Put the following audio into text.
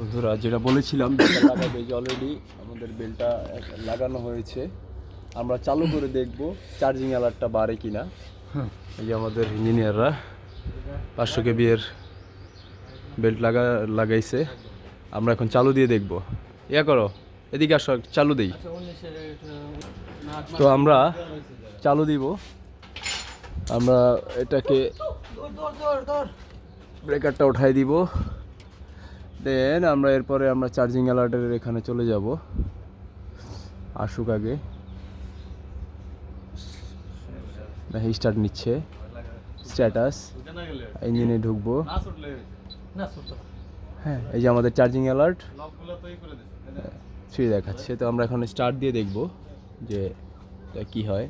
বন্ধুরা যেটা বলেছিলাম বেলটা লাগাবে, যে অলরেডি আমাদের বেলটা লাগানো হয়েছে। আমরা চালু করে দেখব চার্জিং অ্যালার্টটা বাড়ে কিনা। এই যে আমাদের ইঞ্জিনিয়াররা 500 কেবি এর বেল্ট লাগাইছে। আমরা এখন চালু দিয়ে দেখব। ইয়া করো, এদিকে আসো, চালু দেই। তো আমরা চালু দিব। আমরা এটাকে ব্রেকারটা উঠাই দিব, দেন আমরা এরপরে আমরা চার্জিং অ্যালার্টের এখানে চলে যাব। আসুক আগে, স্টার্ট নিচ্ছে, স্ট্যাটাস, ইঞ্জিনে ঢুকবো। হ্যাঁ, এই যে আমাদের চার্জিং অ্যালার্ট 3 দেখাচ্ছে। তো আমরা এখন স্টার্ট দিয়ে দেখব যে কি হয়।